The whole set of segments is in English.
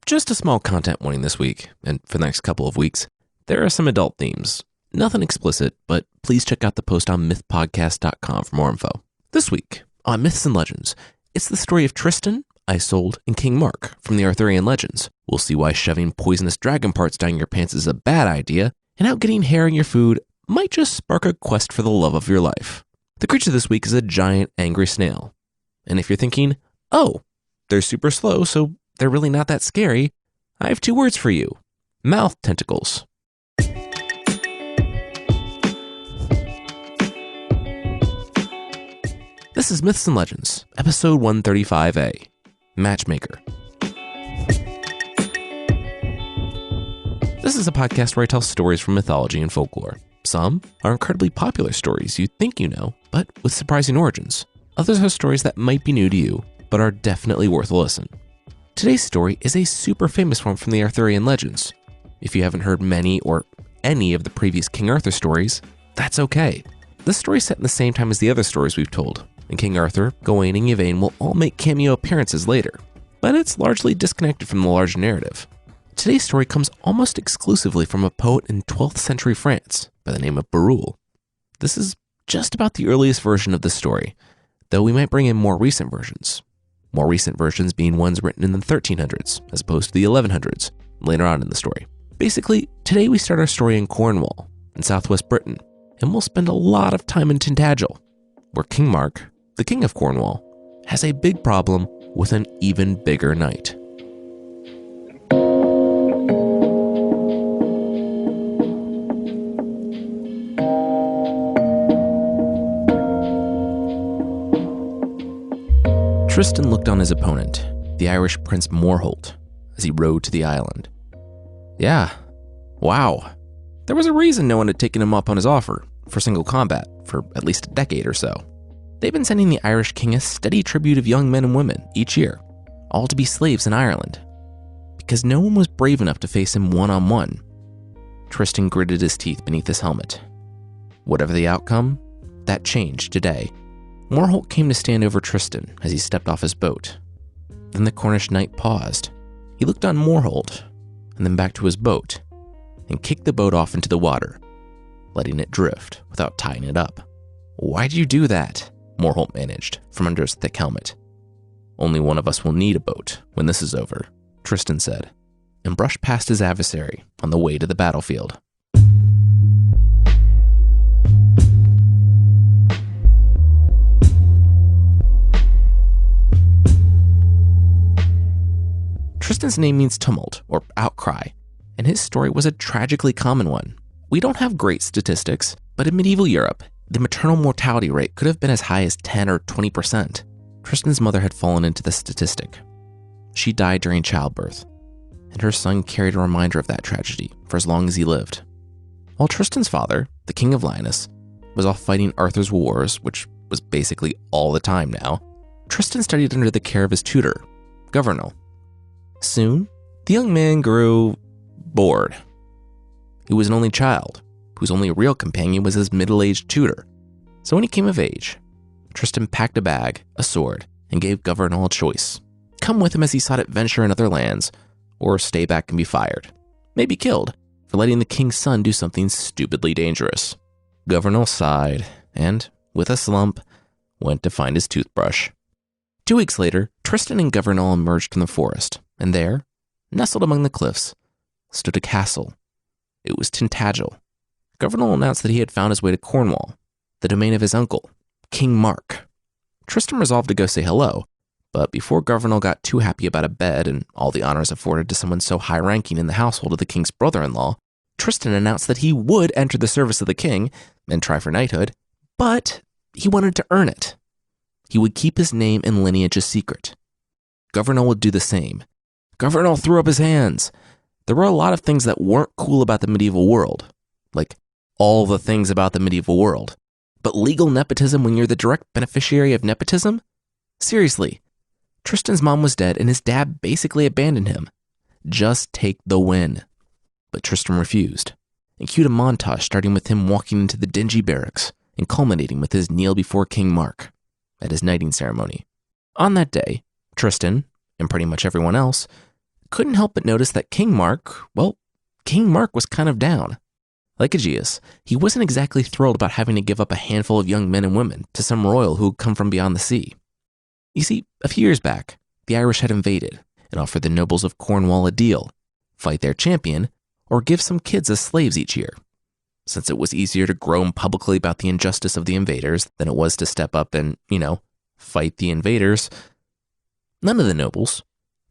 Just a small content warning this week, and for the next couple of weeks. There are some adult themes. Nothing explicit, but please check out the post on mythpodcast.com for more info. This week, on Myths and Legends, it's the story of Tristan, Isolde, and King Mark from the Arthurian legends. We'll see why shoving poisonous dragon parts down your pants is a bad idea, and how getting hair in your food might just spark a quest for the love of your life. The creature this week is a giant, angry snail. And if you're thinking, oh, they're super slow, so they're really not that scary, I have two words for you. Mouth tentacles. This is Myths and Legends, episode 135A, Matchmaker. This is a podcast where I tell stories from mythology and folklore. Some are incredibly popular stories you think you know, but with surprising origins. Others are stories that might be new to you, but are definitely worth a listen. Today's story is a super famous one from the Arthurian legends. If you haven't heard many or any of the previous King Arthur stories, that's okay. This story is set in the same time as the other stories we've told, and King Arthur, Gawain, and Yvain will all make cameo appearances later, but it's largely disconnected from the larger narrative. Today's story comes almost exclusively from a poet in 12th century France by the name of Betrayal. This is just about the earliest version of the story, though we might bring in more recent versions. More recent versions being ones written in the 1300s, as opposed to the 1100s, later on in the story. Basically, today we start our story in Cornwall, in southwest Britain, and we'll spend a lot of time in Tintagel, where King Mark, the king of Cornwall, has a big problem with an even bigger knight. Tristan looked on his opponent, the Irish Prince Morholt, as he rode to the island. Yeah, wow. There was a reason no one had taken him up on his offer for single combat for at least a decade or so. They've been sending the Irish king a steady tribute of young men and women each year, all to be slaves in Ireland, because no one was brave enough to face him one-on-one. Tristan gritted his teeth beneath his helmet. Whatever the outcome, that changed today. Morholt came to stand over Tristan as he stepped off his boat. Then the Cornish knight paused. He looked on Morholt, and then back to his boat, and kicked the boat off into the water, letting it drift without tying it up. "Why'd you do that?" Morholt managed from under his thick helmet. "Only one of us will need a boat when this is over," Tristan said, and brushed past his adversary on the way to the battlefield. Tristan's name means tumult or outcry, and his story was a tragically common one. We don't have great statistics, but in medieval Europe, the maternal mortality rate could have been as high as 10 or 20%. Tristan's mother had fallen into the statistic. She died during childbirth, and her son carried a reminder of that tragedy for as long as he lived. While Tristan's father, the King of Lyoness, was off fighting Arthur's wars, which was basically all the time now, Tristan studied under the care of his tutor, Governal. Soon, the young man grew bored. He was an only child, whose only real companion was his middle-aged tutor. So when he came of age, Tristan packed a bag, a sword, and gave Governal a choice. Come with him as he sought adventure in other lands, or stay back and be fired, maybe killed, for letting the king's son do something stupidly dangerous. Governal sighed, and, with a slump, went to find his toothbrush. 2 weeks later, Tristan and Governal emerged from the forest, and there, nestled among the cliffs, stood a castle. It was Tintagel. Governal announced that he had found his way to Cornwall, the domain of his uncle, King Mark. Tristan resolved to go say hello, but before Governal got too happy about a bed and all the honors afforded to someone so high-ranking in the household of the king's brother-in-law, Tristan announced that he would enter the service of the king and try for knighthood, but he wanted to earn it. He would keep his name and lineage a secret. Governal would do the same. Governal threw up his hands. There were a lot of things that weren't cool about the medieval world, like all the things about the medieval world. But legal nepotism when you're the direct beneficiary of nepotism? Seriously, Tristan's mom was dead and his dad basically abandoned him. Just take the win. But Tristan refused and cued a montage starting with him walking into the dingy barracks and culminating with his kneel before King Mark at his knighting ceremony. On that day, Tristan, and pretty much everyone else, couldn't help but notice that King Mark was kind of down. Like Aegeus, he wasn't exactly thrilled about having to give up a handful of young men and women to some royal who had come from beyond the sea. You see, a few years back, the Irish had invaded and offered the nobles of Cornwall a deal: fight their champion or give some kids as slaves each year. Since it was easier to groan publicly about the injustice of the invaders than it was to step up and, fight the invaders, none of the nobles,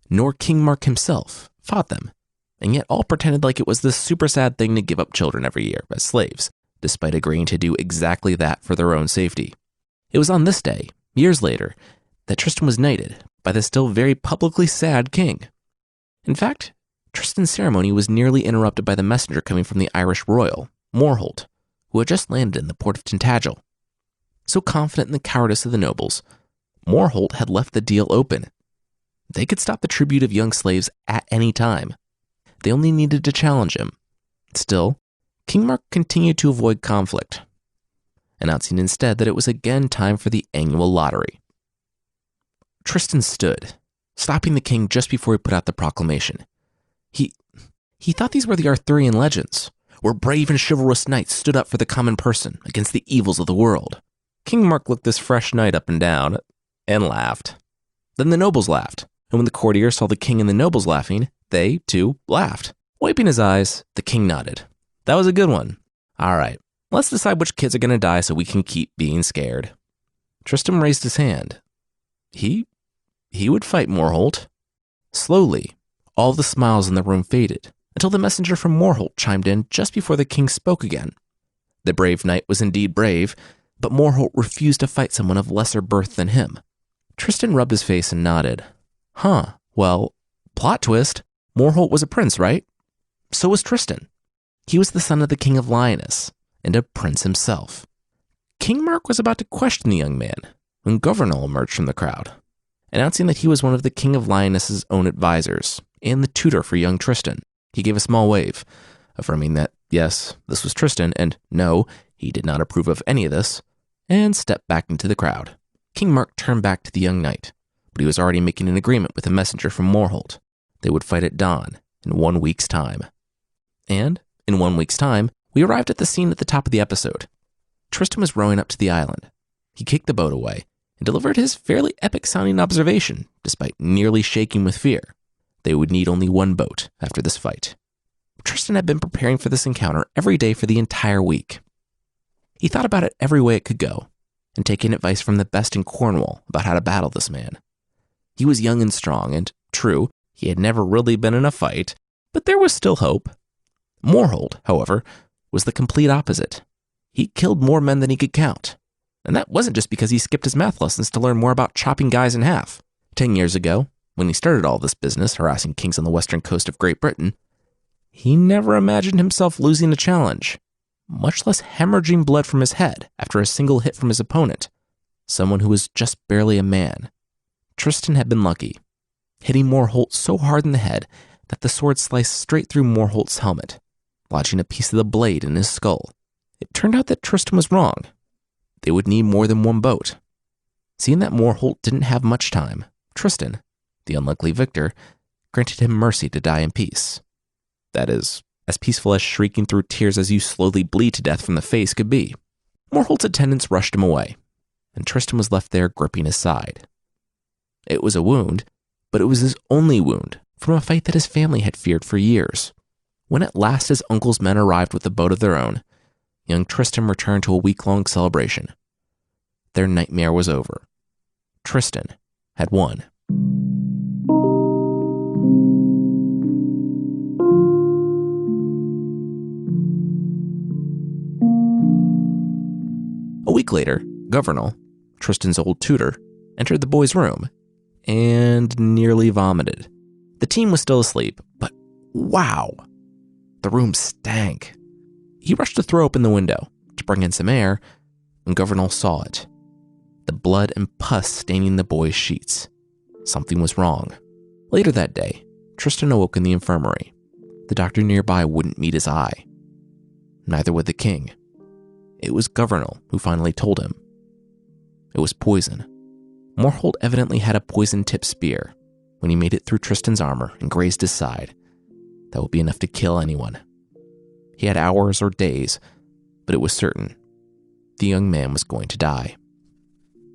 nor King Mark himself, fought them, and yet all pretended like it was this super sad thing to give up children every year as slaves, despite agreeing to do exactly that for their own safety. It was on this day, years later, that Tristan was knighted by the still very publicly sad king. In fact, Tristan's ceremony was nearly interrupted by the messenger coming from the Irish royal, Morholt, who had just landed in the port of Tintagel. So confident in the cowardice of the nobles, Morholt had left the deal open. They could stop the tribute of young slaves at any time. They only needed to challenge him. Still, King Mark continued to avoid conflict, announcing instead that it was again time for the annual lottery. Tristan stood, stopping the king just before he put out the proclamation. He thought these were the Arthurian legends, where brave and chivalrous knights stood up for the common person against the evils of the world. King Mark looked this fresh knight up and down and laughed. Then the nobles laughed, and when the courtiers saw the king and the nobles laughing, they, too, laughed. Wiping his eyes, the king nodded. That was a good one. All right, let's decide which kids are going to die so we can keep being scared. Tristan raised his hand. He would fight Morholt. Slowly, all the smiles in the room faded, until the messenger from Morholt chimed in just before the king spoke again. The brave knight was indeed brave, but Morholt refused to fight someone of lesser birth than him. Tristan rubbed his face and nodded. Well, plot twist, Morholt was a prince, right? So was Tristan. He was the son of the king of Lyoness, and a prince himself. King Mark was about to question the young man when Governal emerged from the crowd, announcing that he was one of the king of Lyoness's own advisors and the tutor for young Tristan. He gave a small wave, affirming that, yes, this was Tristan, and no, he did not approve of any of this, and stepped back into the crowd. King Mark turned back to the young knight, but he was already making an agreement with a messenger from Morholt. They would fight at dawn in 1 week's time. And, in 1 week's time, we arrived at the scene at the top of the episode. Tristan was rowing up to the island. He kicked the boat away and delivered his fairly epic-sounding observation, despite nearly shaking with fear. They would need only one boat after this fight. Tristan had been preparing for this encounter every day for the entire week. He thought about it every way it could go, and taking advice from the best in Cornwall about how to battle this man. He was young and strong, and, true, he had never really been in a fight, but there was still hope. Morholt, however, was the complete opposite. He killed more men than he could count. And that wasn't just because he skipped his math lessons to learn more about chopping guys in half. 10 years ago, when he started all this business harassing kings on the western coast of Great Britain, he never imagined himself losing a challenge, much less hemorrhaging blood from his head after a single hit from his opponent, someone who was just barely a man. Tristan had been lucky, hitting Morholt so hard in the head that the sword sliced straight through Morholt's helmet, lodging a piece of the blade in his skull. It turned out that Tristan was wrong. They would need more than one boat. Seeing that Morholt didn't have much time, Tristan, the unlikely victor, granted him mercy to die in peace. That is, as peaceful as shrieking through tears as you slowly bleed to death from the face could be. Morholt's attendants rushed him away, and Tristan was left there gripping his side. It was a wound, but it was his only wound from a fight that his family had feared for years. When at last his uncle's men arrived with a boat of their own, young Tristan returned to a week-long celebration. Their nightmare was over. Tristan had won. A week later, Governal, Tristan's old tutor, entered the boy's room and nearly vomited. The team was still asleep, but wow, the room stank. He rushed to throw open the window to bring in some air, and Governal saw it. The blood and pus staining the boy's sheets. Something was wrong. Later that day, Tristan awoke in the infirmary. The doctor nearby wouldn't meet his eye. Neither would the king. It was Governal who finally told him. It was poison. Morholt evidently had a poison-tipped spear. when he made it through Tristan's armor and grazed his side, that would be enough to kill anyone. He had hours or days, but it was certain the young man was going to die.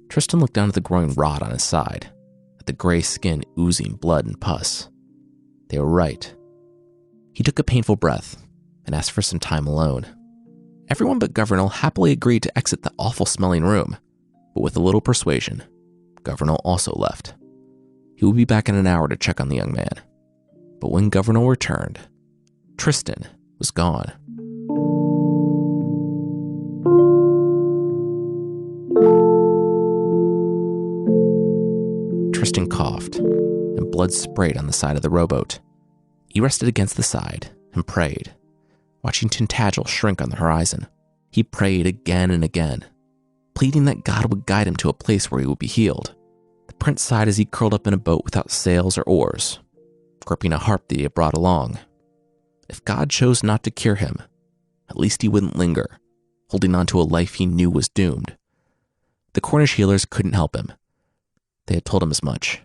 Tristan looked down at the growing rot on his side, at the gray skin oozing blood and pus. They were right. He took a painful breath and asked for some time alone. Everyone but Governal happily agreed to exit the awful-smelling room, but with a little persuasion, Governal also left. He would be back in an hour to check on the young man. But when Governal returned, Tristan was gone. Tristan coughed, and blood sprayed on the side of the rowboat. He rested against the side and prayed, watching tentacles shrink on the horizon. He prayed again and again, pleading that God would guide him to a place where he would be healed. The prince sighed as he curled up in a boat without sails or oars, gripping a harp that he had brought along. If God chose not to cure him, at least he wouldn't linger, holding on to a life he knew was doomed. The Cornish healers couldn't help him. They had told him as much.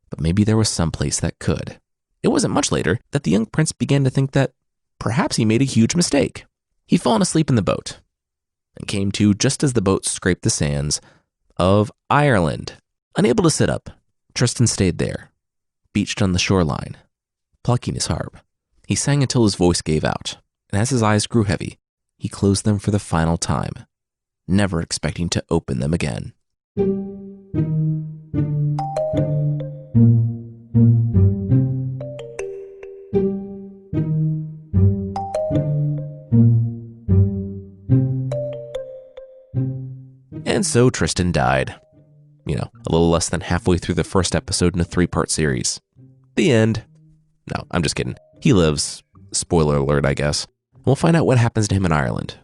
But maybe there was some place that could. It wasn't much later that the young prince began to think that perhaps he made a huge mistake. He'd fallen asleep in the boat and came to just as the boat scraped the sands of Ireland. Unable to sit up, Tristan stayed there, beached on the shoreline, plucking his harp. He sang until his voice gave out, and as his eyes grew heavy, he closed them for the final time, never expecting to open them again. And so Tristan died. A little less than halfway through the first episode in a 3-part series. The end. No, I'm just kidding. He lives. Spoiler alert, I guess. We'll find out what happens to him in Ireland.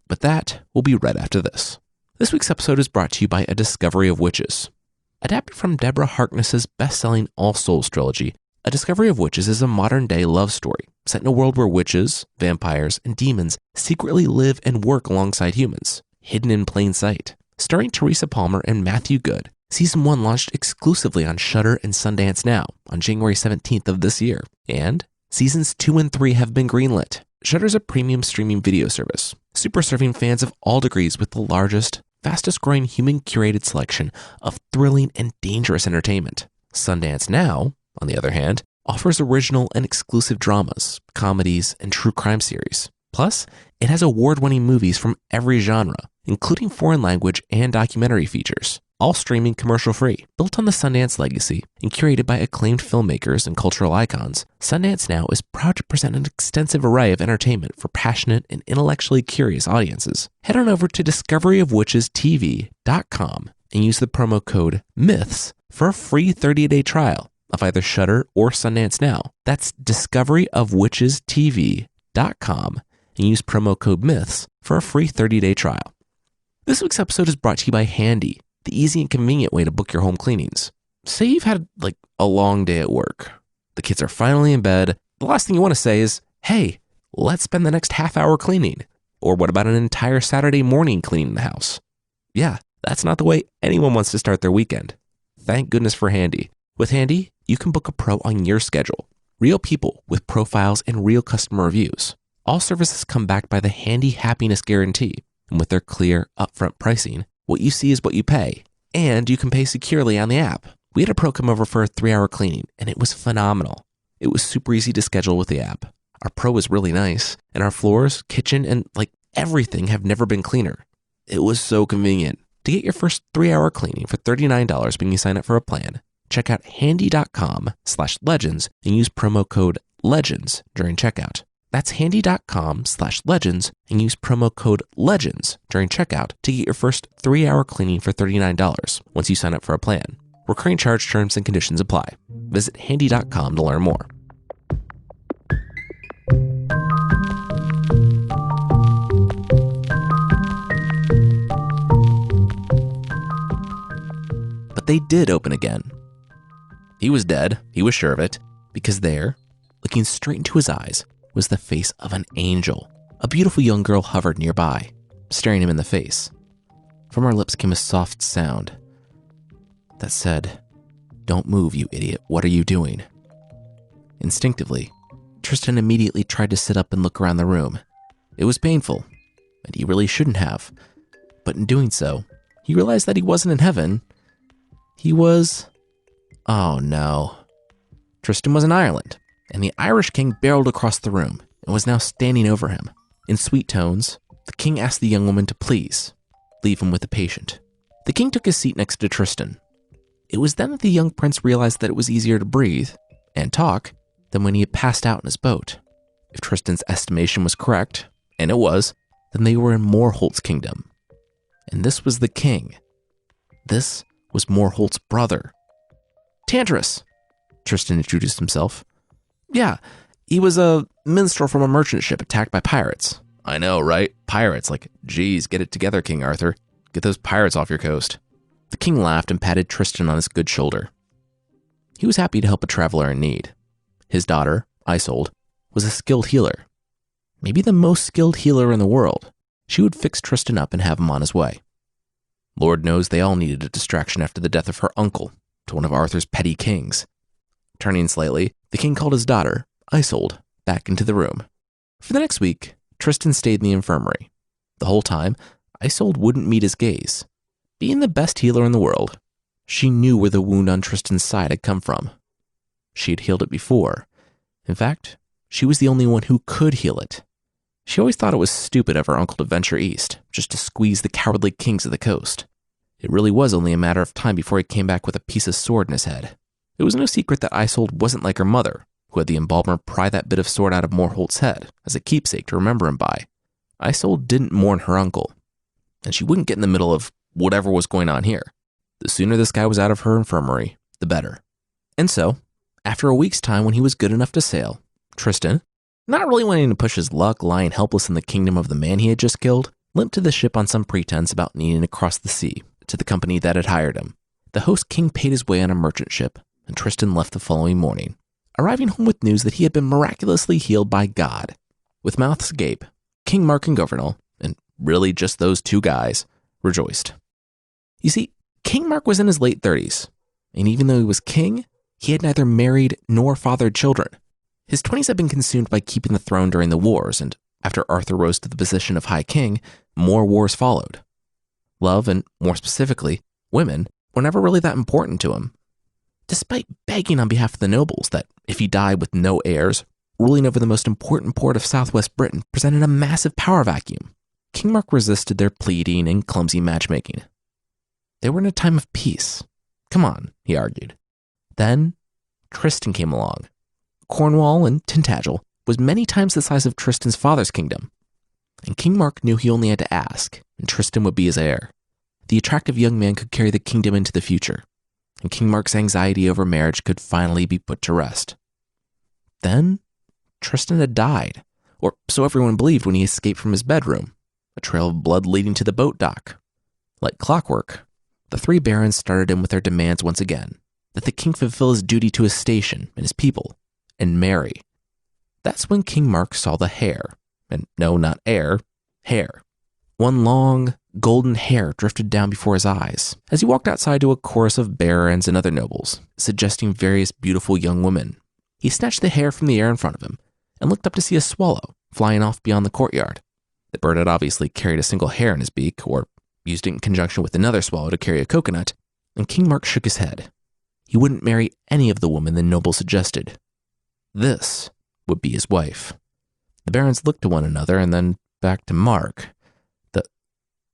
But that will be right after this. This week's episode is brought to you by A Discovery of Witches. Adapted from Deborah Harkness's best-selling All Souls trilogy, A Discovery of Witches is a modern-day love story set in a world where witches, vampires, and demons secretly live and work alongside humans, hidden in plain sight. Starring Teresa Palmer and Matthew Good, Season 1 launched exclusively on Shudder and Sundance Now on January 17th of this year, and Seasons 2 and 3 have been greenlit. Shudder's a premium streaming video service, super serving fans of all degrees with the largest, fastest-growing human-curated selection of thrilling and dangerous entertainment. Sundance Now, on the other hand, offers original and exclusive dramas, comedies, and true crime series. Plus, it has award-winning movies from every genre, including foreign language and documentary features, all streaming commercial-free. Built on the Sundance legacy and curated by acclaimed filmmakers and cultural icons, Sundance Now is proud to present an extensive array of entertainment for passionate and intellectually curious audiences. Head on over to discoveryofwitchestv.com and use the promo code MYTHS for a free 30-day trial of either Shudder or Sundance Now. That's discoveryofwitchestv.com and use promo code MYTHS for a free 30-day trial. This week's episode is brought to you by Handy, the easy and convenient way to book your home cleanings. Say you've had a long day at work. The kids are finally in bed. The last thing you want to say is, hey, let's spend the next half hour cleaning. Or what about an entire Saturday morning cleaning the house? Yeah, that's not the way anyone wants to start their weekend. Thank goodness for Handy. With Handy, you can book a pro on your schedule. Real people with profiles and real customer reviews. All services come backed by the Handy Happiness Guarantee. And with their clear, upfront pricing, what you see is what you pay. And you can pay securely on the app. We had a pro come over for a 3-hour cleaning, and it was phenomenal. It was super easy to schedule with the app. Our pro was really nice, and our floors, kitchen, and everything have never been cleaner. It was so convenient. To get your first 3-hour cleaning for $39 when you sign up for a plan, check out handy.com/legends and use promo code LEGENDS during checkout. That's handy.com/legends and use promo code LEGENDS during checkout to get your first 3-hour cleaning for $39 once you sign up for a plan. Recurring charge terms and conditions apply. Visit handy.com to learn more. But they did open again. He was dead, he was sure of it, because there, looking straight into his eyes, was the face of an angel. A beautiful young girl hovered nearby, staring him in the face. From her lips came a soft sound that said, "Don't move, you idiot. What are you doing?" Instinctively, Tristan immediately tried to sit up and look around the room. It was painful, and he really shouldn't have. But in doing so, he realized that he wasn't in heaven. He was... Oh no. Tristan was in Ireland, and the Irish king barreled across the room and was now standing over him. In sweet tones, the king asked the young woman to please leave him with the patient. The king took his seat next to Tristan. It was then that the young prince realized that it was easier to breathe and talk than when he had passed out in his boat. If Tristan's estimation was correct, and it was, then they were in Morholt's kingdom. And this was the king. This was Morholt's brother. "Tantris," Tristan introduced himself. "Yeah, he was a minstrel from a merchant ship attacked by pirates." "I know, right? Pirates, like, geez, get it together, King Arthur. Get those pirates off your coast." The king laughed and patted Tristan on his good shoulder. He was happy to help a traveler in need. His daughter, Isolde, was a skilled healer. Maybe the most skilled healer in the world. She would fix Tristan up and have him on his way. Lord knows they all needed a distraction after the death of her uncle to one of Arthur's petty kings. Turning slightly, the king called his daughter, Isolde, back into the room. For the next week, Tristan stayed in the infirmary. The whole time, Isolde wouldn't meet his gaze. Being the best healer in the world, she knew where the wound on Tristan's side had come from. She had healed it before. In fact, she was the only one who could heal it. She always thought it was stupid of her uncle to venture east, just to squeeze the cowardly kings of the coast. It really was only a matter of time before he came back with a piece of sword in his head. It was no secret that Isolde wasn't like her mother, who had the embalmer pry that bit of sword out of Morholt's head as a keepsake to remember him by. Isolde didn't mourn her uncle, and she wouldn't get in the middle of whatever was going on here. The sooner this guy was out of her infirmary, the better. And so, after a week's time when he was good enough to sail, Tristan, not really wanting to push his luck lying helpless in the kingdom of the man he had just killed, limped to the ship on some pretense about needing to cross the sea to the company that had hired him. The host king paid his way on a merchant ship, and Tristan left the following morning, arriving home with news that he had been miraculously healed by God. With mouths agape, King Mark and Governal, and really just those two guys, rejoiced. You see, King Mark was in his late 30s, and even though he was king, he had neither married nor fathered children. His 20s had been consumed by keeping the throne during the wars, and after Arthur rose to the position of High King, more wars followed. Love, and more specifically, women, were never really that important to him. Despite begging on behalf of the nobles that if he died with no heirs, ruling over the most important port of southwest Britain presented a massive power vacuum, King Mark resisted their pleading and clumsy matchmaking. They were in a time of peace. Come on, he argued. Then, Tristan came along. Cornwall and Tintagel was many times the size of Tristan's father's kingdom, and King Mark knew he only had to ask, and Tristan would be his heir. The attractive young man could carry the kingdom into the future, and King Mark's anxiety over marriage could finally be put to rest. Then, Tristan had died, or so everyone believed when he escaped from his bedroom, a trail of blood leading to the boat dock. Like clockwork, the three barons started in with their demands once again, that the king fulfill his duty to his station and his people, and marry. That's when King Mark saw the hair, and no, not heir, hair. One long, golden hair drifted down before his eyes as he walked outside to a chorus of barons and other nobles, suggesting various beautiful young women. He snatched the hair from the air in front of him and looked up to see a swallow flying off beyond the courtyard. The bird had obviously carried a single hair in his beak, or used it in conjunction with another swallow to carry a coconut, and King Mark shook his head. He wouldn't marry any of the women the noble suggested. This would be his wife. The barons looked to one another and then back to Mark.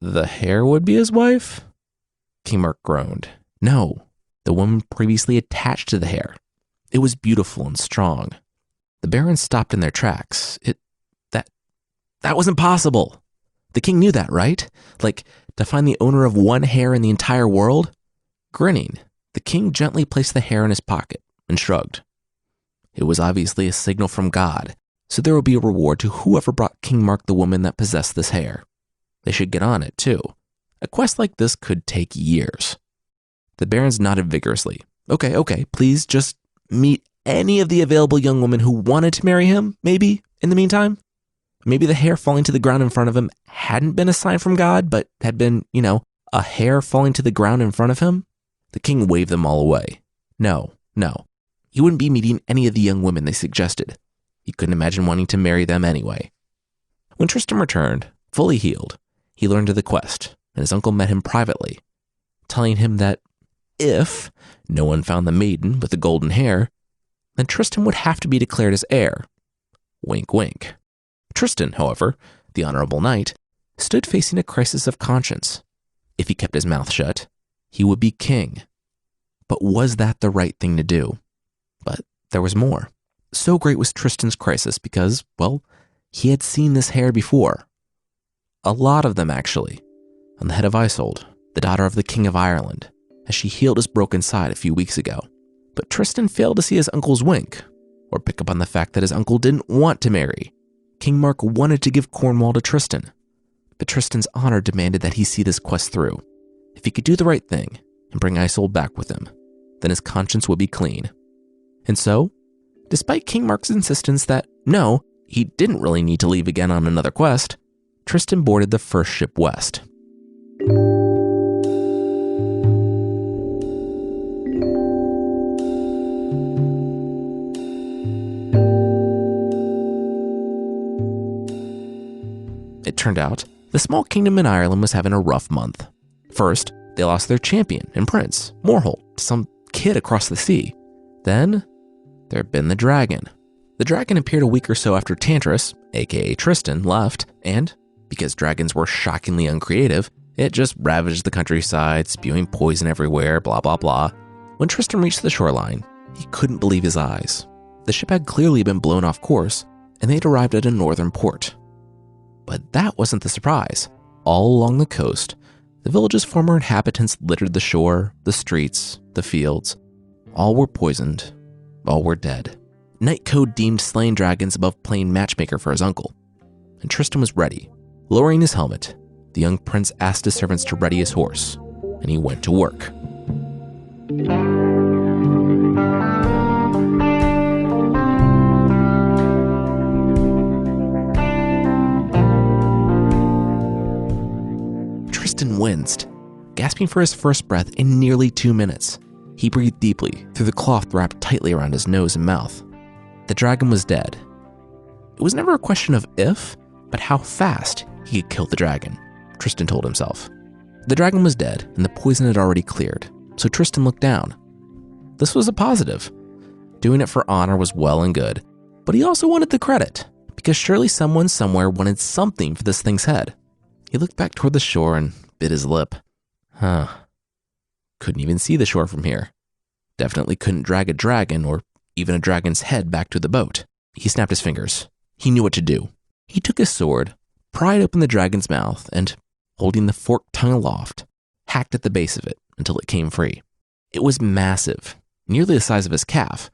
The hair would be his wife? King Mark groaned. No, the woman previously attached to the hair. It was beautiful and strong. The barons stopped in their tracks. That was impossible. The king knew that, right? Like, to find the owner of one hair in the entire world? Grinning, the king gently placed the hair in his pocket and shrugged. It was obviously a signal from God, so there would be a reward to whoever brought King Mark the woman that possessed this hair. They should get on it, too. A quest like this could take years. The barons nodded vigorously. Okay, please just meet any of the available young women who wanted to marry him, maybe, in the meantime. Maybe the hair falling to the ground in front of him hadn't been a sign from God, but had been, a hair falling to the ground in front of him. The king waved them all away. No. He wouldn't be meeting any of the young women they suggested. He couldn't imagine wanting to marry them anyway. When Tristan returned, fully healed, he learned of the quest, and his uncle met him privately, telling him that if no one found the maiden with the golden hair, then Tristan would have to be declared as heir. Wink, wink. Tristan, however, the honorable knight, stood facing a crisis of conscience. If he kept his mouth shut, he would be king. But was that the right thing to do? But there was more. So great was Tristan's crisis because, well, he had seen this hair before. A lot of them, actually, on the head of Isolde, the daughter of the King of Ireland, as she healed his broken side a few weeks ago. But Tristan failed to see his uncle's wink, or pick up on the fact that his uncle didn't want to marry. King Mark wanted to give Cornwall to Tristan, but Tristan's honor demanded that he see this quest through. If he could do the right thing and bring Isolde back with him, then his conscience would be clean. And so, despite King Mark's insistence that, no, he didn't really need to leave again on another quest, Tristan boarded the first ship west. It turned out, the small kingdom in Ireland was having a rough month. First, they lost their champion and prince, Morholt, to some kid across the sea. Then, there had been the dragon. The dragon appeared a week or so after Tantris, aka Tristan, left, and, because dragons were shockingly uncreative, it just ravaged the countryside, spewing poison everywhere, blah blah blah. When Tristan reached the shoreline, he couldn't believe his eyes. The ship had clearly been blown off course, and they'd arrived at a northern port. But that wasn't the surprise. All along the coast, the village's former inhabitants littered the shore, the streets, the fields. All were poisoned. All were dead. Knight Code deemed slaying dragons above playing matchmaker for his uncle. And Tristan was ready. Lowering his helmet, the young prince asked his servants to ready his horse, and he went to work. Tristan winced, gasping for his first breath in nearly 2 minutes. He breathed deeply through the cloth wrapped tightly around his nose and mouth. The dragon was dead. It was never a question of if, but how fast he could kill the dragon, Tristan told himself. The dragon was dead, and the poison had already cleared, so Tristan looked down. This was a positive. Doing it for honor was well and good, but he also wanted the credit, because surely someone somewhere wanted something for this thing's head. He looked back toward the shore and bit his lip. Couldn't even see the shore from here. Definitely couldn't drag a dragon or even a dragon's head back to the boat. He snapped his fingers. He knew what to do. He took his sword, pried open the dragon's mouth, and, holding the forked tongue aloft, hacked at the base of it until it came free. It was massive, nearly the size of his calf,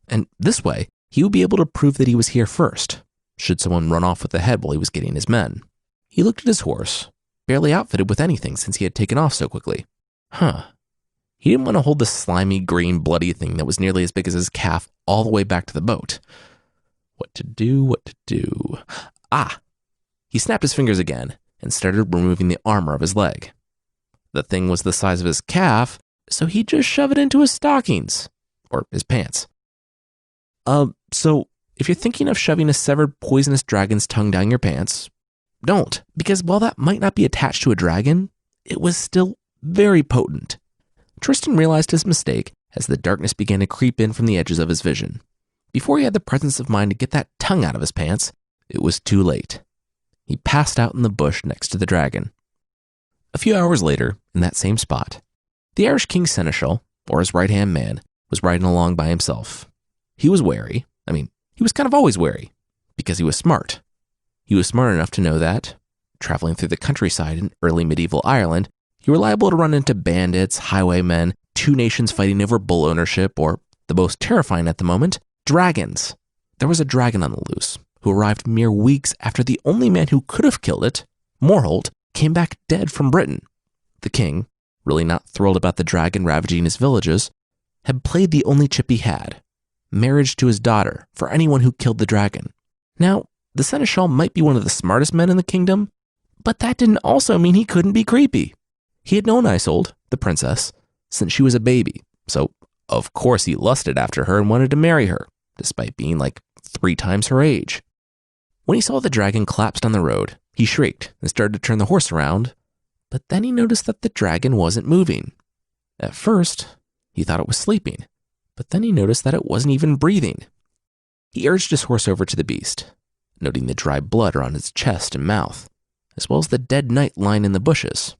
and this way, he would be able to prove that he was here first, should someone run off with the head while he was getting his men. He looked at his horse, barely outfitted with anything since he had taken off so quickly. He didn't want to hold the slimy, green, bloody thing that was nearly as big as his calf all the way back to the boat. What to do? He snapped his fingers again and started removing the armor of his leg. The thing was the size of his calf, so he'd just shove it into his stockings, or his pants. So if you're thinking of shoving a severed poisonous dragon's tongue down your pants, don't, because while that might not be attached to a dragon, it was still very potent. Tristan realized his mistake as the darkness began to creep in from the edges of his vision. Before he had the presence of mind to get that tongue out of his pants, it was too late. He passed out in the bush next to the dragon. A few hours later, in that same spot, the Irish King's seneschal, or his right-hand man, was riding along by himself. He was wary. He was kind of always wary, because he was smart. He was smart enough to know that, traveling through the countryside in early medieval Ireland, you were liable to run into bandits, highwaymen, two nations fighting over bull ownership, or, the most terrifying at the moment, dragons. There was a dragon on the loose, who arrived mere weeks after the only man who could have killed it, Morholt, came back dead from Britain. The king, really not thrilled about the dragon ravaging his villages, had played the only chip he had, marriage to his daughter for anyone who killed the dragon. Now, the seneschal might be one of the smartest men in the kingdom, but that didn't also mean he couldn't be creepy. He had known Isolde, the princess, since she was a baby, so Of course, he lusted after her and wanted to marry her, despite being like 3 times her age. When he saw the dragon collapsed on the road, he shrieked and started to turn the horse around, but then he noticed that the dragon wasn't moving. At first, he thought it was sleeping, but then he noticed that it wasn't even breathing. He urged his horse over to the beast, noting the dry blood around its chest and mouth, as well as the dead knight lying in the bushes.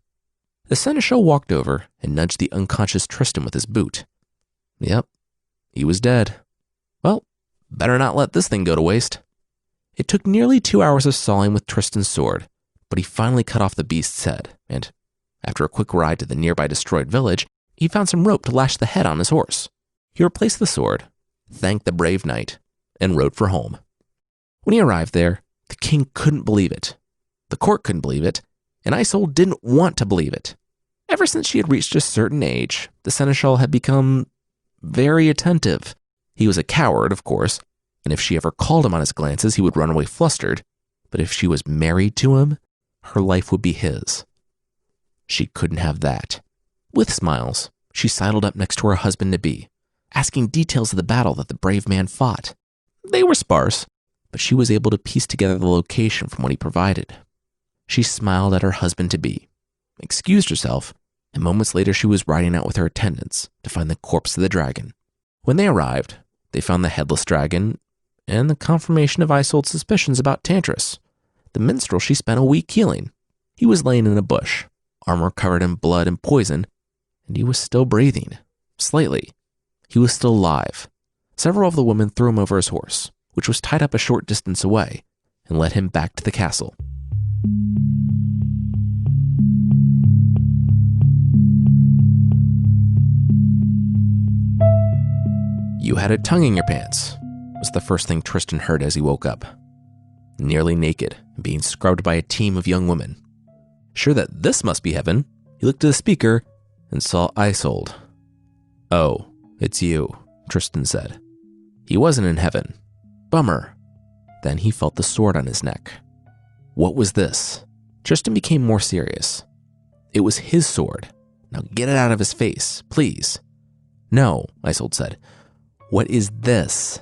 The seneschal walked over and nudged the unconscious Tristan with his boot. Yep, he was dead. Well, better not let this thing go to waste. It took nearly 2 hours of sawing with Tristan's sword, but he finally cut off the beast's head, and after a quick ride to the nearby destroyed village, he found some rope to lash the head on his horse. He replaced the sword, thanked the brave knight, and rode for home. When he arrived there, the king couldn't believe it. The court couldn't believe it, and Isolde didn't want to believe it. Ever since she had reached a certain age, the seneschal had become very attentive. He was a coward, of course, and if she ever called him on his glances, he would run away flustered. But if she was married to him, her life would be his. She couldn't have that. With smiles, she sidled up next to her husband-to-be, asking details of the battle that the brave man fought. They were sparse, but she was able to piece together the location from what he provided. She smiled at her husband-to-be, excused herself, and moments later she was riding out with her attendants to find the corpse of the dragon. When they arrived, they found the headless dragon and the confirmation of Isolde's suspicions about Tantris, the minstrel she spent a week healing. He was laying in a bush, armor covered in blood and poison, and he was still breathing, slightly. He was still alive. Several of the women threw him over his horse, which was tied up a short distance away, and led him back to the castle. "You had a tongue in your pants," was the first thing Tristan heard as he woke up. Nearly naked and being scrubbed by a team of young women. Sure that this must be heaven, he looked to the speaker and saw Isolde. "Oh, it's you," Tristan said. He wasn't in heaven. Bummer. Then he felt the sword on his neck. What was this? Tristan became more serious. It was his sword. Now get it out of his face, please. "No," Isolde said. "What is this?"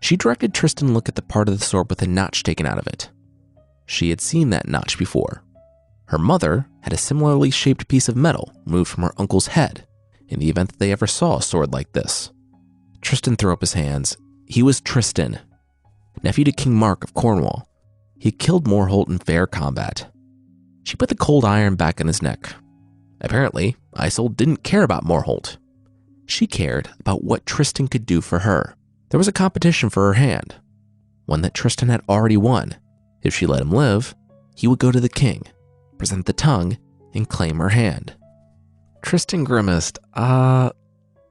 She directed Tristan to look at the part of the sword with a notch taken out of it. She had seen that notch before. Her mother had a similarly shaped piece of metal moved from her uncle's head in the event that they ever saw a sword like this. Tristan threw up his hands. He was Tristan, nephew to King Mark of Cornwall. He had killed Morholt in fair combat. She put the cold iron back on his neck. Apparently, Isolde didn't care about Morholt. She cared about what Tristan could do for her. There was a competition for her hand, one that Tristan had already won. If she let him live, he would go to the king, present the tongue, and claim her hand. Tristan grimaced.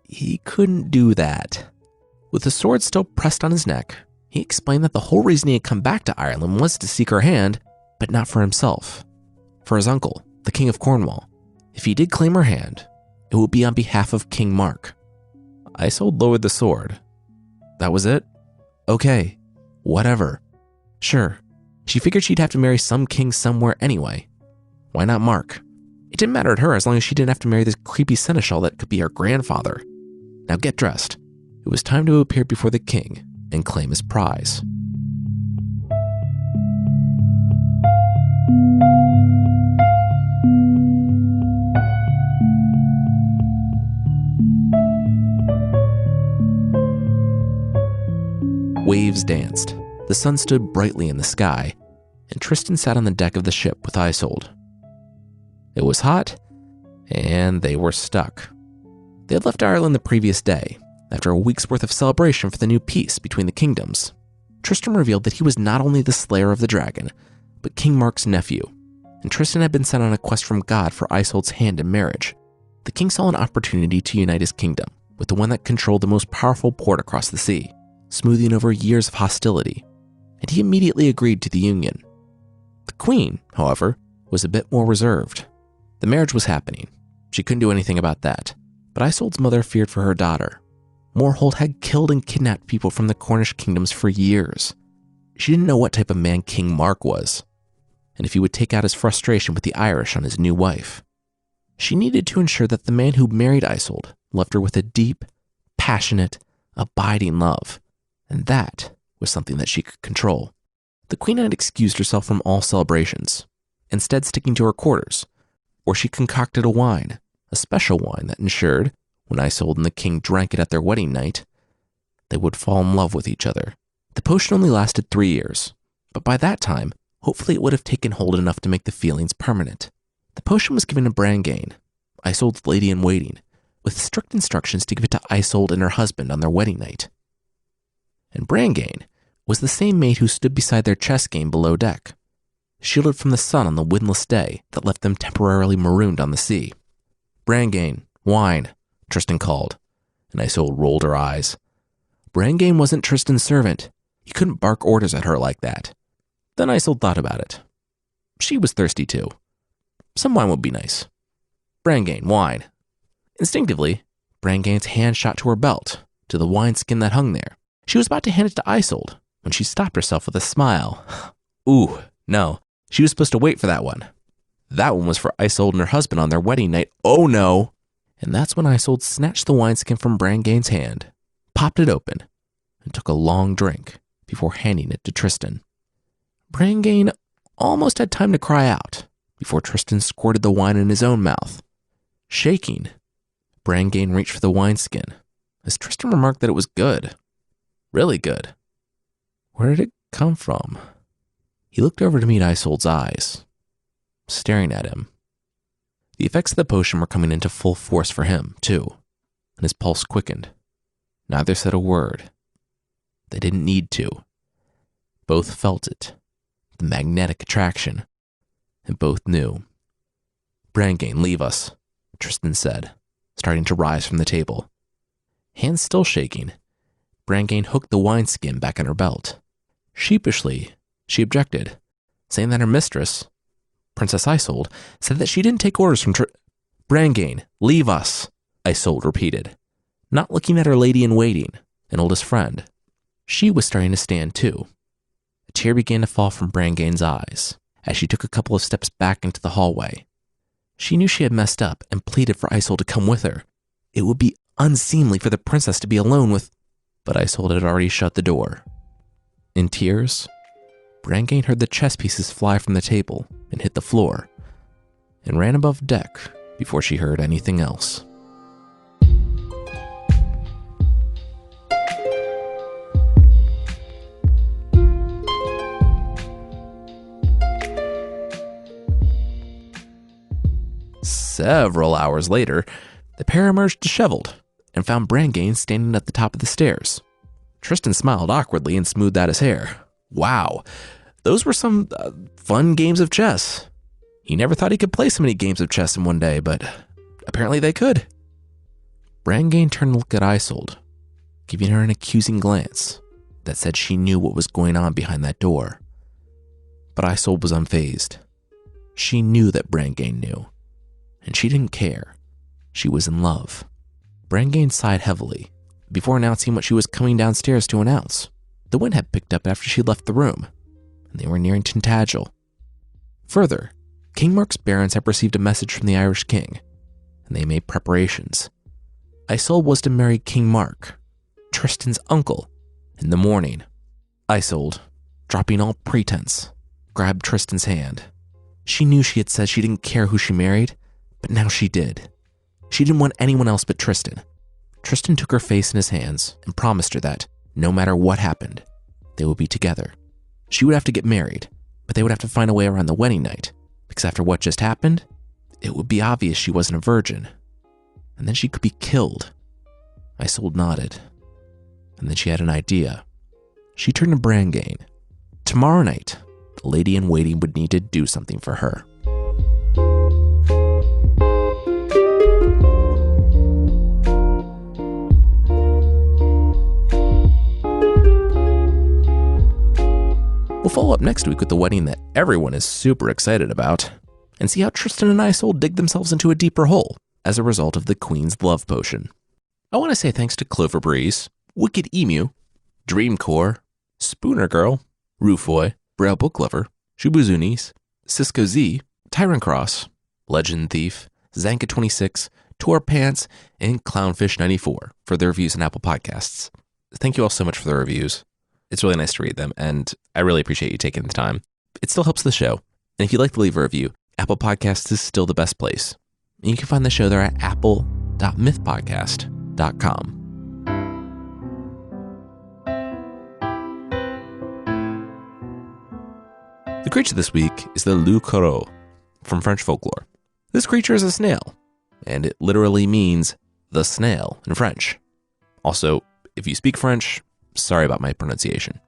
He couldn't do that. With the sword still pressed on his neck, he explained that the whole reason he had come back to Ireland was to seek her hand, but not for himself. For his uncle, the King of Cornwall. If he did claim her hand, it would be on behalf of King Mark. Isolde lowered the sword. That was it? Okay, whatever. Sure, she figured she'd have to marry some king somewhere anyway. Why not Mark? It didn't matter to her as long as she didn't have to marry this creepy seneschal that could be her grandfather. Now get dressed. It was time to appear before the king and claim his prize. Waves danced. The sun stood brightly in the sky, and Tristan sat on the deck of the ship with Isolde. It was hot, and they were stuck. They had left Ireland the previous day, after a week's worth of celebration for the new peace between the kingdoms. Tristan revealed that he was not only the slayer of the dragon, but King Mark's nephew, and Tristan had been sent on a quest from God for Isolde's hand in marriage. The king saw an opportunity to unite his kingdom with the one that controlled the most powerful port across the sea, smoothing over years of hostility, and he immediately agreed to the union. The queen, however, was a bit more reserved. The marriage was happening. She couldn't do anything about that, but Isolde's mother feared for her daughter. Morholt had killed and kidnapped people from the Cornish kingdoms for years. She didn't know what type of man King Mark was, and if he would take out his frustration with the Irish on his new wife. She needed to ensure that the man who married Isolde left her with a deep, passionate, abiding love, and that was something that she could control. The queen had excused herself from all celebrations, instead sticking to her quarters, where she concocted a wine, a special wine that ensured, when Isolde and the king drank it at their wedding night, they would fall in love with each other. The potion only lasted 3 years, but by that time, hopefully it would have taken hold enough to make the feelings permanent. The potion was given to Brangane, Isolde's lady-in-waiting, with strict instructions to give it to Isolde and her husband on their wedding night. And Brangane was the same maid who stood beside their chess game below deck, shielded from the sun on the windless day that left them temporarily marooned on the sea. "Brangane, wine," Tristan called, and Isolde rolled her eyes. Brangane wasn't Tristan's servant. He couldn't bark orders at her like that. Then Isolde thought about it. She was thirsty too. Some wine would be nice. "Brangane, wine." Instinctively, Brangane's hand shot to her belt, to the wineskin that hung there. She was about to hand it to Isolde when she stopped herself with a smile. Ooh, no, she was supposed to wait for that one. That one was for Isolde and her husband on their wedding night. Oh no! And that's when Isolde snatched the wineskin from Brangane's hand, popped it open, and took a long drink before handing it to Tristan. Brangane almost had time to cry out before Tristan squirted the wine in his own mouth. Shaking, Brangane reached for the wineskin as Tristan remarked that it was good. Really good. Where did it come from? He looked over to meet Isolde's eyes, staring at him. The effects of the potion were coming into full force for him, too, and his pulse quickened. Neither said a word. They didn't need to. Both felt it, the magnetic attraction, and both knew. "Brangane, leave us," Tristan said, starting to rise from the table. Hands still shaking, Brangane hooked the wineskin back in her belt. Sheepishly, she objected, saying that her mistress, Princess Isolde, said that she didn't take orders from "Brangane, leave us," Isolde repeated, not looking at her lady-in-waiting, an oldest friend. She was starting to stand too. A tear began to fall from Brangane's eyes as she took a couple of steps back into the hallway. She knew she had messed up and pleaded for Isolde to come with her. It would be unseemly for the princess to be alone with... But Isolde had already shut the door. In tears, Brangane heard the chess pieces fly from the table and hit the floor, and ran above deck before she heard anything else. Several hours later, the pair emerged disheveled and found Brangane standing at the top of the stairs. Tristan smiled awkwardly and smoothed out his hair. Wow, those were some fun games of chess. He never thought he could play so many games of chess in one day, but apparently they could. Brangane turned to look at Isolde, giving her an accusing glance that said she knew what was going on behind that door. But Isolde was unfazed. She knew that Brangane knew, and she didn't care. She was in love. Brangane sighed heavily before announcing what she was coming downstairs to announce. The wind had picked up after she left the room, and they were nearing Tintagel. Further, King Mark's barons had received a message from the Irish king, and they made preparations. Isolde was to marry King Mark, Tristan's uncle, in the morning. Isolde, dropping all pretense, grabbed Tristan's hand. She knew she had said she didn't care who she married, but now she did. She didn't want anyone else but Tristan. Tristan took her face in his hands and promised her that, no matter what happened, they would be together. She would have to get married, but they would have to find a way around the wedding night, because after what just happened, it would be obvious she wasn't a virgin. And then she could be killed. Isolde nodded, and then she had an idea. She turned to Brangane. Tomorrow night, the lady-in-waiting would need to do something for her. We'll follow up next week with the wedding that everyone is super excited about, and see how Tristan and Isolde dig themselves into a deeper hole as a result of the Queen's love potion. I want to say thanks to Clover Breeze, Wicked Emu, Dreamcore, Spooner Girl, Rufoy, Braille Book Lover, Shubuzunis, Cisco Z, Tyrant Cross, Legend Thief, Zanka26, Tour Pants, and Clownfish94 for their reviews on Apple Podcasts. Thank you all so much for the reviews. It's really nice to read them, and I really appreciate you taking the time. It still helps the show. And if you'd like to leave a review, Apple Podcasts is still the best place. And you can find the show there at apple.mythpodcast.com. The creature this week is the loup garou from French folklore. This creature is a snail, and it literally means the snail in French. Also, if you speak French, sorry about my pronunciation.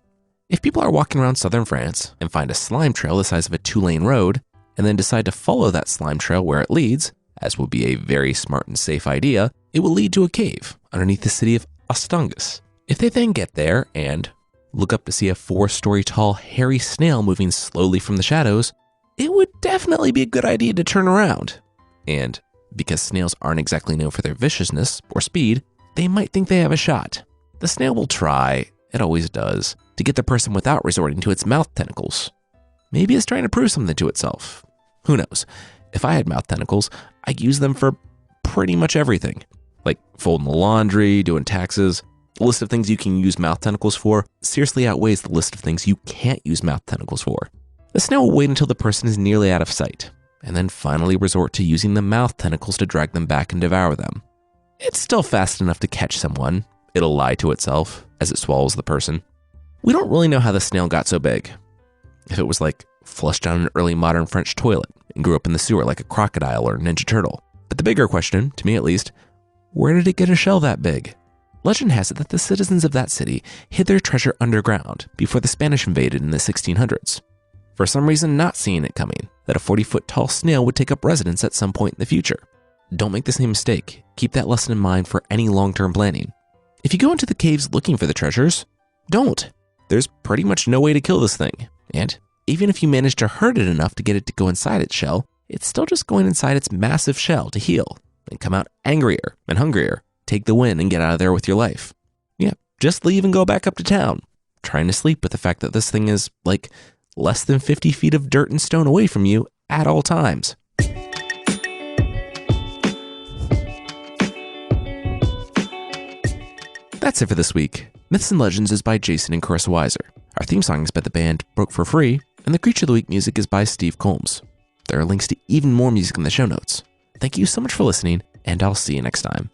If people are walking around southern France and find a slime trail the size of a 2-lane road, and then decide to follow that slime trail where it leads, as would be a very smart and safe idea, it will lead to a cave underneath the city of Astongus. If they then get there and look up to see a 4-story tall hairy snail moving slowly from the shadows, it would definitely be a good idea to turn around. And because snails aren't exactly known for their viciousness or speed, they might think they have a shot. The snail will try, it always does, to get the person without resorting to its mouth tentacles. Maybe it's trying to prove something to itself. Who knows? If I had mouth tentacles, I'd use them for pretty much everything. Like folding the laundry, doing taxes. The list of things you can use mouth tentacles for seriously outweighs the list of things you can't use mouth tentacles for. The snail will wait until the person is nearly out of sight, and then finally resort to using the mouth tentacles to drag them back and devour them. It's still fast enough to catch someone. It'll lie to itself as it swallows the person. We don't really know how the snail got so big. If it was like flushed down an early modern French toilet and grew up in the sewer like a crocodile or Ninja Turtle. But the bigger question, to me at least, where did it get a shell that big? Legend has it that the citizens of that city hid their treasure underground before the Spanish invaded in the 1600s. For some reason not seeing it coming, that a 40-foot tall snail would take up residence at some point in the future. Don't make the same mistake. Keep that lesson in mind for any long-term planning. If you go into the caves looking for the treasures, don't. There's pretty much no way to kill this thing. And even if you manage to hurt it enough to get it to go inside its shell, it's still just going inside its massive shell to heal and come out angrier and hungrier. Take the win and get out of there with your life. Yeah, just leave and go back up to town, trying to sleep with the fact that this thing is like less than 50 feet of dirt and stone away from you at all times. That's it for this week. Myths and Legends is by Jason and Carissa Weiser. Our theme song is by the band Broke for Free, and the Creature of the Week music is by Steve Combs. There are links to even more music in the show notes. Thank you so much for listening, and I'll see you next time.